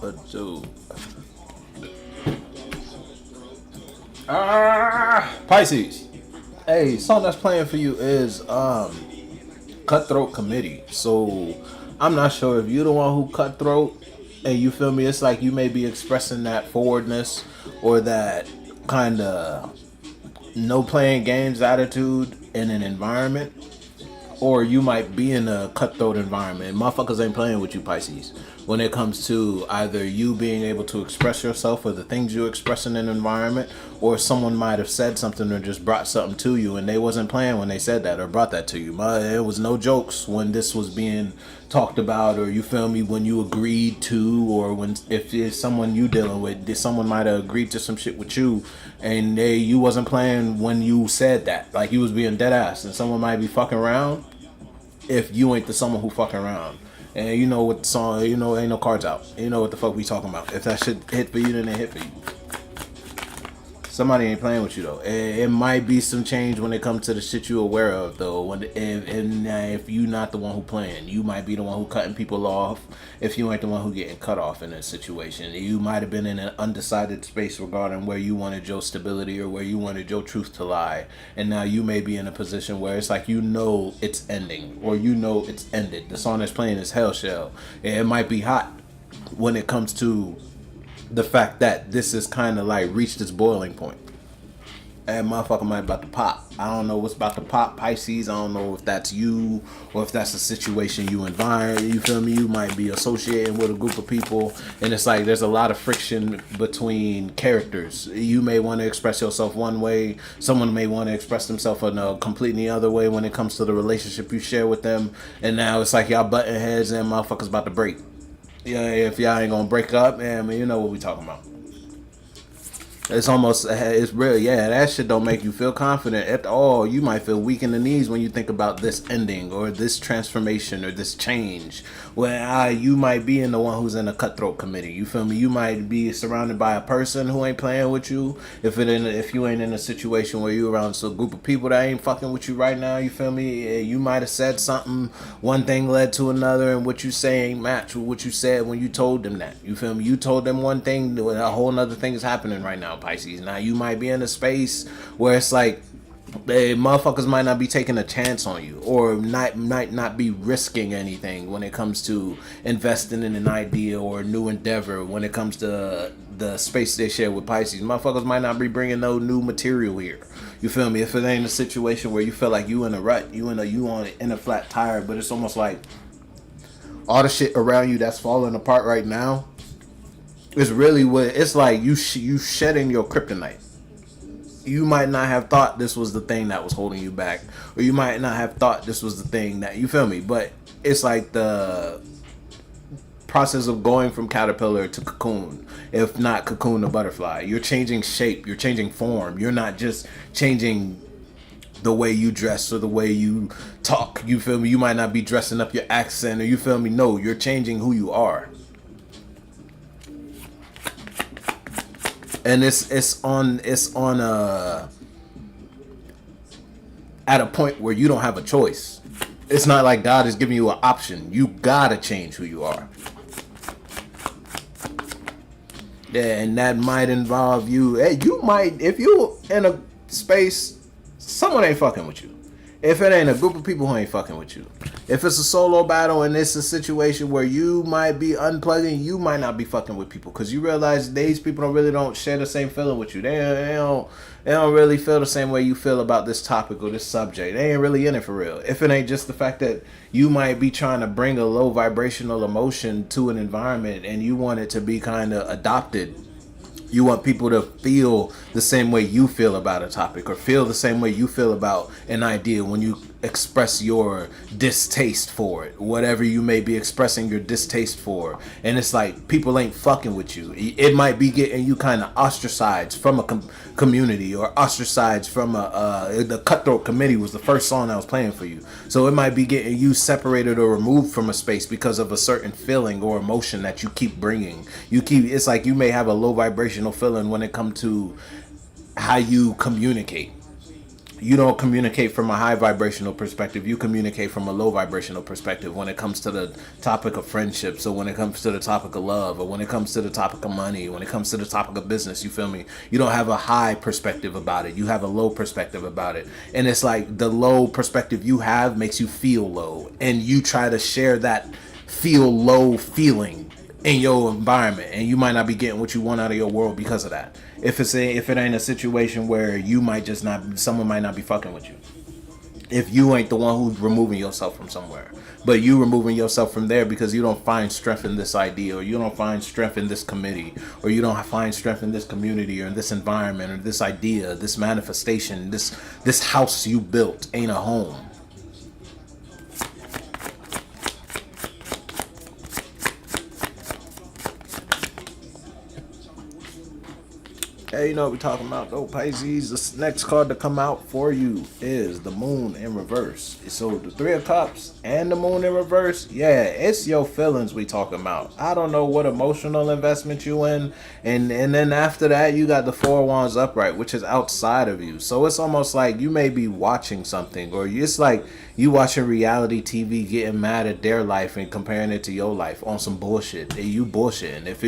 But dude, Pisces. Hey, song that's playing for you is Cutthroat Committee. So I'm not sure if you're the one who cutthroat, and you feel me. It's like you may be expressing that forwardness or that kind of no playing games attitude in an environment, or you might be in a cutthroat environment. Motherfuckers ain't playing with you, Pisces. When it comes to either you being able to express yourself or the things you express in an environment, or someone might have said something or just brought something to you and they wasn't playing when they said that or brought that to you. It was no jokes when this was being talked about, or you feel me, when you agreed to, or when if it's someone you dealing with, someone might have agreed to some shit with you and you wasn't playing when you said that. Like you was being dead ass, and someone might be fucking around if you ain't the someone who fucking around. And you know what the song, you know, ain't no cards out. You know what the fuck we talking about. If that shit hit for you, then it hit for you. Somebody ain't playing with you though. It might be some change when it comes to the shit you aware of though. If you not the one who playing, you might be the one who cutting people off. If you ain't the one who getting cut off in a situation, you might have been in an undecided space regarding where you wanted your stability or where you wanted your truth to lie, and now you may be in a position where it's like you know it's ending or you know it's ended. The song that's playing is Hell Shell. It might be hot when it comes to the fact that this is kind of like reached its boiling point. And motherfucker might about to pop. I don't know what's about to pop, Pisces. I don't know if that's you or if that's a situation you environ. You feel me? You might be associating with a group of people, and it's like there's a lot of friction between characters. You may want to express yourself one way. Someone may want to express themselves in a completely other way when it comes to the relationship you share with them. And now it's like y'all butting heads and motherfuckers about to break. Yeah, if y'all ain't gonna break up, man, you know what we talking about. It's almost, it's real, yeah, that shit don't make you feel confident at all. You might feel weak in the knees when you think about this ending or this transformation or this change. Well, you might be in the one who's in a cutthroat committee. You feel me? You might be surrounded by a person who ain't playing with you. If you ain't in a situation where you around a group of people that ain't fucking with you right now, you feel me? You might have said something, one thing led to another, and what you say ain't match with what you said when you told them that. You feel me? You told them one thing, a whole nother thing is happening right now, Pisces. Now you might be in a space where it's like motherfuckers might not be taking a chance on you, or might not be risking anything when it comes to investing in an idea or a new endeavor. When it comes to the space they share with Pisces, motherfuckers might not be bringing no new material here. You feel me? If it ain't a situation where you feel like you in a rut, you in a flat tire, but it's almost like all the shit around you that's falling apart right now is really what it's like. You shedding your kryptonite. You might not have thought this was the thing that was holding you back, or you might not have thought this was the thing that, you feel me, but it's like the process of going from caterpillar to cocoon, if not cocoon to butterfly. You're changing shape, you're changing form. You're not just changing the way you dress or the way you talk. You feel me? You might not be dressing up your accent, or you feel me? No, you're changing who you are. And it's on at a point where you don't have a choice. It's not like God is giving you an option. You gotta change who you are. Yeah, and that might involve you. Hey, you might, if you in a space, someone ain't fucking with you. If it ain't a group of people who ain't fucking with you. If it's a solo battle and it's a situation where you might be unplugging, you might not be fucking with people, because you realize these people don't share the same feeling with you. They don't really feel the same way you feel about this topic or this subject. They ain't really in it for real. If it ain't just the fact that you might be trying to bring a low vibrational emotion to an environment and you want it to be kind of adopted. You want people to feel the same way you feel about a topic, or feel the same way you feel about an idea when you express your distaste for it, whatever you may be expressing your distaste for. And it's like people ain't fucking with you. It might be getting you kind of ostracized from a community, or ostracized from the Cutthroat Committee was the first song I was playing for you. So it might be getting you separated or removed from a space because of a certain feeling or emotion that you keep bringing. It's like you may have a low vibrational feeling when it comes to how you communicate. You don't communicate from a high vibrational perspective. You communicate from a low vibrational perspective when it comes to the topic of friendships, or when it comes to the topic of love, or when it comes to the topic of money, when it comes to the topic of business. You feel me? You don't have a high perspective about it. You have a low perspective about it. And it's like the low perspective you have makes you feel low. And you try to share that feel low feeling in your environment, and you might not be getting what you want out of your world because of that. If it ain't a situation where you might just not, someone might not be fucking with you. If you ain't the one who's removing yourself from somewhere, but you removing yourself from there because you don't find strength in this idea, or you don't find strength in this committee, or you don't find strength in this community, or in this environment, or this idea, this manifestation, this house you built ain't a home. Hey, you know what we're talking about though, Pisces. The next card to come out for you is the Moon in reverse. So the Three of Cups and the Moon in reverse, yeah, it's your feelings we talking about. I don't know what emotional investment you in, and then after that you got the Four of Wands upright, which is outside of you. So it's almost like you may be watching something, or it's like you watching reality TV, getting mad at their life and comparing it to your life on some bullshit. And you bullshitting. If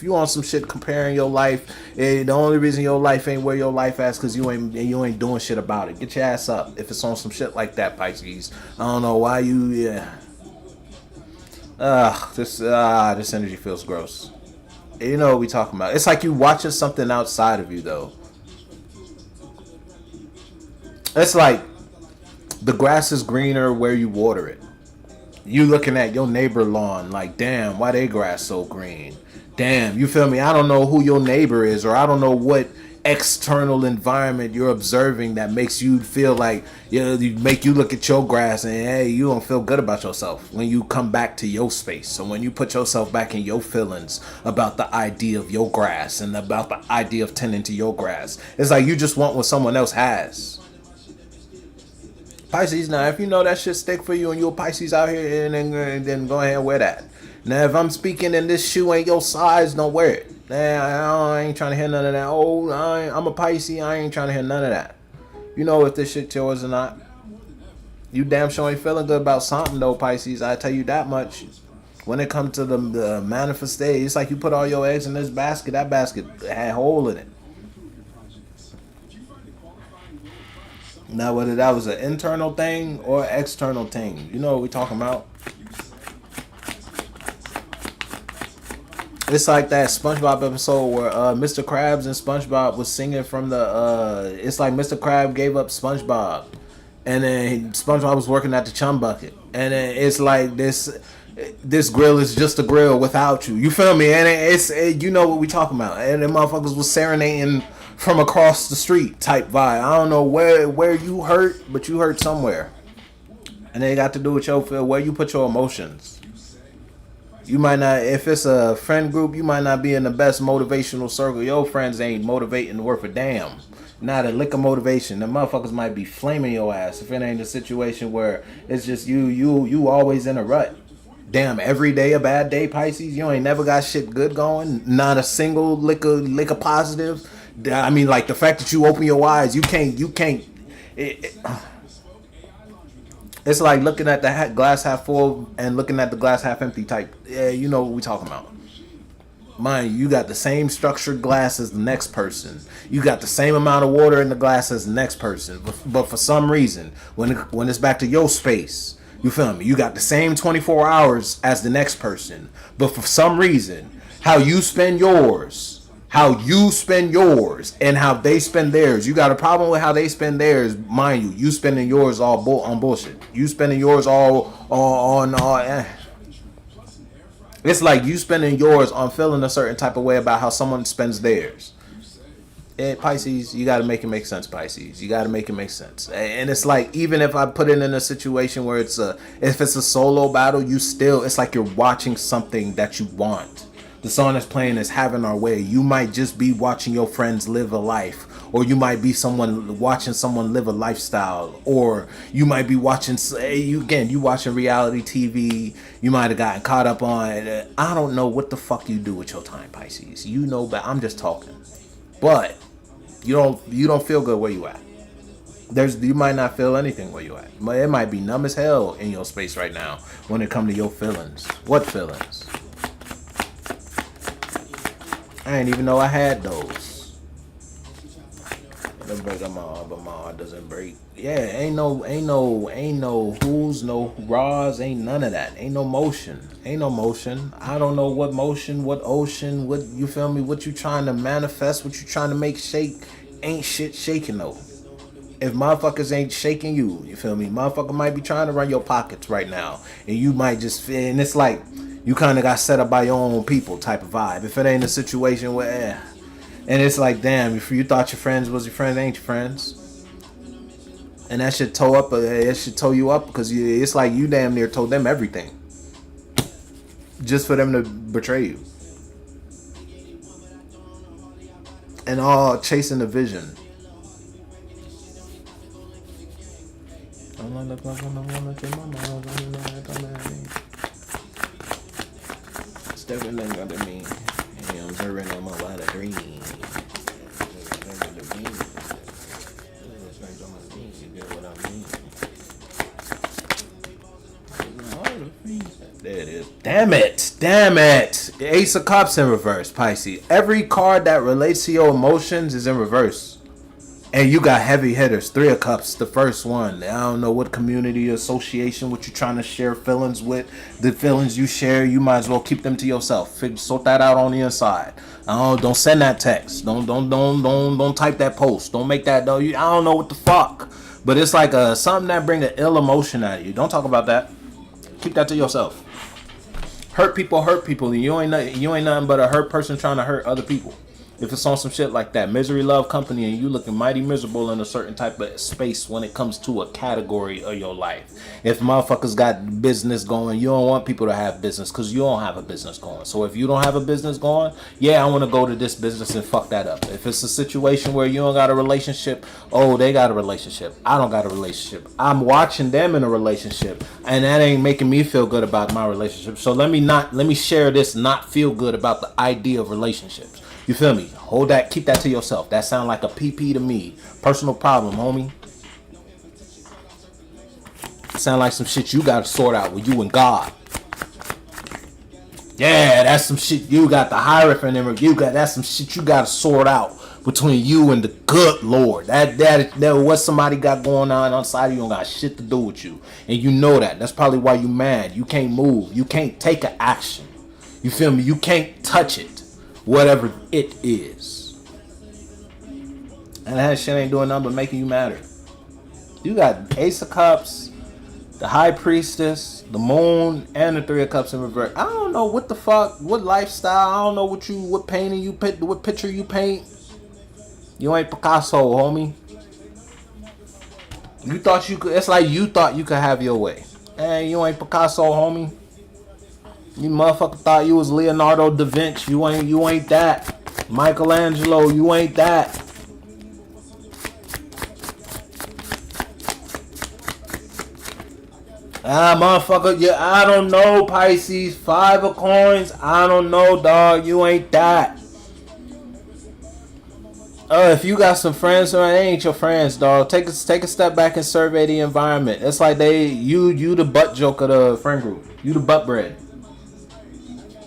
you on some shit comparing your life, the only reason your life ain't where your life at is because you ain't doing shit about it. Get your ass up if it's on some shit like that, Pisces. I don't know why you. Yeah. This energy feels gross. You know what we talking about. It's like you watching something outside of you though. It's like the grass is greener where you water it. You looking at your neighbor lawn like, damn, why they grass so green? Damn, you feel me? I don't know who your neighbor is, or I don't know what external environment you're observing that makes you feel like, you make you look at your grass and hey, you don't feel good about yourself when you come back to your space. So when you put yourself back in your feelings about the idea of your grass and about the idea of tending to your grass, it's like you just want what someone else has. Pisces, now if you know that shit stick for you and you're a Pisces out here, and then go ahead and wear that. Now if I'm speaking and this shoe ain't your size, don't wear it. Nah, I ain't trying to hear none of that. Oh, I'm a Pisces, I ain't trying to hear none of that. You know if this shit yours or not. You damn sure ain't feeling good about something though, Pisces. I tell you that much. When it comes to the manifestation, it's like you put all your eggs in this basket. That basket had a hole in it. Now, whether that was an internal thing or external thing, you know what we talking about. It's like that SpongeBob episode where Mr. Krabs and SpongeBob was singing from the. It's like Mr. Krabs gave up SpongeBob, and then SpongeBob was working at the chum bucket, and then it's like this grill is just a grill without you. You feel me? And you know what we talking about. And the motherfuckers was serenading from across the street type vibe. I don't know where you hurt, but you hurt somewhere. And it got to do with your feel, where you put your emotions. You might not, if it's a friend group, you might not be in the best motivational circle. Your friends ain't motivating worth a damn. Not a lick of motivation. The motherfuckers might be flaming your ass if it ain't a situation where it's just you always in a rut. Damn, every day a bad day, Pisces. You ain't never got shit good going. Not a single lick of positive. I mean, like the fact that you open your eyes, you can't. It's like looking at the glass half full and looking at the glass half empty type. Yeah, you know what we talking about. Mind you got the same structured glass as the next person. You got the same amount of water in the glass as the next person. But for some reason, when it's back to your space, you feel me? You got the same 24 hours as the next person. But for some reason, how you spend yours, and how they spend theirs. You got a problem with how they spend theirs, mind you. You spending yours all on bullshit. You spending yours all on. It's like you spending yours on feeling a certain type of way about how someone spends theirs. Pisces, you got to make it make sense, Pisces. You got to make it make sense. And it's like, even if I put it in a situation where if it's a solo battle, it's like you're watching something that you want. The song that's playing is Having Our Way. You might just be watching your friends live a life, or you might be watching someone live a lifestyle, or you might be watching, you watching reality TV. You might have gotten caught up on it. I don't know what the fuck you do with your time, Pisces. You know, but I'm just talking. But you don't feel good where you at. You might not feel anything where you at. But it might be numb as hell in your space right now when it come to your feelings. What feelings? I didn't even know I had those. Doesn't break my heart, but my heart doesn't break. Yeah, ain't no who's, no raws, ain't none of that. Ain't no motion. Ain't no motion. I don't know what motion, what ocean, what, you feel me, what you trying to manifest, what you trying to make shake. Ain't shit shaking though. If motherfuckers ain't shaking you feel me? Motherfucker might be trying to run your pockets right now. And you might just feel, and it's like, you kind of got set up by your own people type of vibe. If it ain't a situation where, and it's like, damn, if you thought your friends was your friends, ain't your friends. And that should toe you up because it's like you damn near told them everything. Just for them to betray you. And all chasing the vision. Stepping under me. I'm observing on my lot of dreams. There it is. Damn it. Ace of Cups in reverse, Pisces. Every card that relates to your emotions is in reverse. And you got heavy hitters. 3 of Cups, the first one. I don't know what community association, what you trying to share feelings with. The feelings you share, you might as well keep them to yourself. Sort that out on the inside. Don't send that text. Don't type that post. Don't make that. I don't know what the fuck. But it's like something that bring an ill emotion out of you. Don't talk about that. Keep that to yourself. Hurt people. You ain't nothing but a hurt person trying to hurt other people. If it's on some shit like that, misery love company, and you looking mighty miserable in a certain type of space when it comes to a category of your life. If motherfuckers got business going, you don't want people to have business because you don't have a business going. So if you don't have a business going, yeah, I want to go to this business and fuck that up. If it's a situation where you don't got a relationship, oh, they got a relationship. I don't got a relationship. I'm watching them in a relationship, and that ain't making me feel good about my relationship. So let me share this not feel good about the idea of relationships. You feel me? Hold that, keep that to yourself. That sound like a PP to me. Personal problem, homie. Sound like some shit you gotta sort out with you and God. Yeah, that's some shit you got the Hierophant and that's some shit you gotta sort out between you and the good Lord. That what somebody got going on outside of you don't got shit to do with you. And you know that. That's probably why you mad. You can't move. You can't take an action. You feel me? You can't touch it. Whatever it is. And that shit ain't doing nothing but making you madder. You got Ace of Cups, the High Priestess, the Moon, and the 3 of Cups in reverse. I don't know what the fuck, what lifestyle, I don't know what painting you pick, what picture you paint. You ain't Picasso, homie. You thought you could, it's like you thought you could have your way. Hey, you ain't Picasso, homie. You motherfucker thought you was Leonardo da Vinci. You ain't that. Michelangelo, you ain't that. Motherfucker, yeah, I don't know, Pisces. 5 of coins, I don't know, dog. You ain't that. If you got some friends, they ain't your friends, dog. Take a step back and survey the environment. It's like you the butt joke of the friend group. You the butt bread.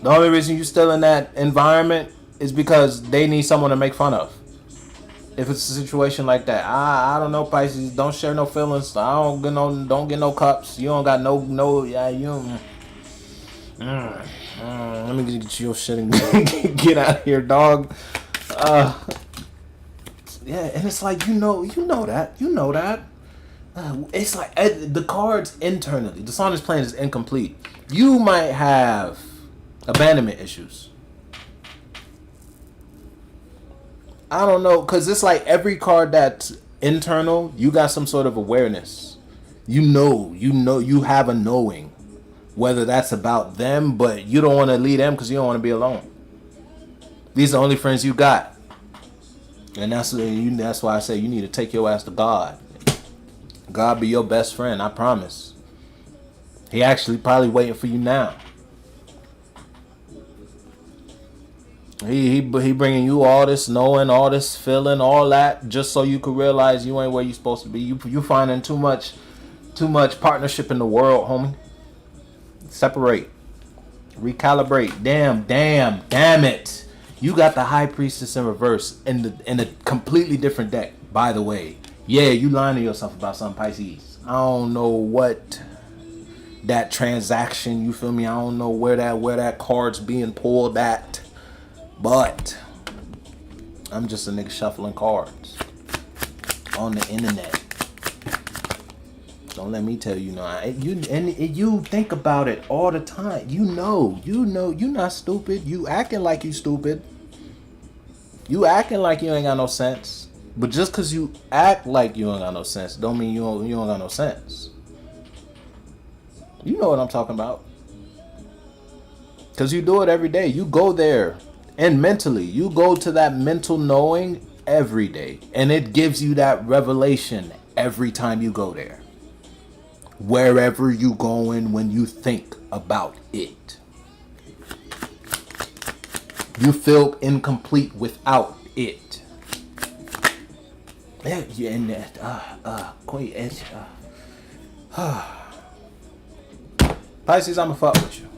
The only reason you still in that environment is because they need someone to make fun of. If it's a situation like that, I don't know, Pisces. Don't share no feelings. I don't get no cups. You don't got no. Yeah, you. Let me get your shit and get out of here, dog. Yeah, and it's like you know that. It's like the cards internally. The song is playing is incomplete. You might have abandonment issues. I don't know, because it's like every card that's internal, you got some sort of awareness. You have a knowing, whether that's about them, but you don't want to leave them because you don't want to be alone. These are the only friends you got. And that's why I say you need to take your ass to God. God be your best friend, I promise. He actually probably waiting for you now. He bringing you all this knowing, all this feeling, all that, just so you could realize you ain't where you supposed to be. You finding too much partnership in the world, homie. Separate, recalibrate. Damn it! You got the High Priestess in reverse in a completely different deck. By the way, yeah, you lying to yourself about something, Pisces. I don't know what that transaction. You feel me? I don't know where that card's being pulled at. But I'm just a nigga shuffling cards on the internet. Don't let me tell you no. You think about it all the time. You know, you not stupid. You acting like you stupid. You acting like you ain't got no sense. But just cause you act like you ain't got no sense, don't mean you don't got no sense. You know what I'm talking about. Cause you do it every day. You go there. And mentally, you go to that mental knowing every day. And it gives you that revelation every time you go there. Wherever you going when you think about it. You feel incomplete without it. Yeah, and Queen, Pisces, I'ma fuck with you.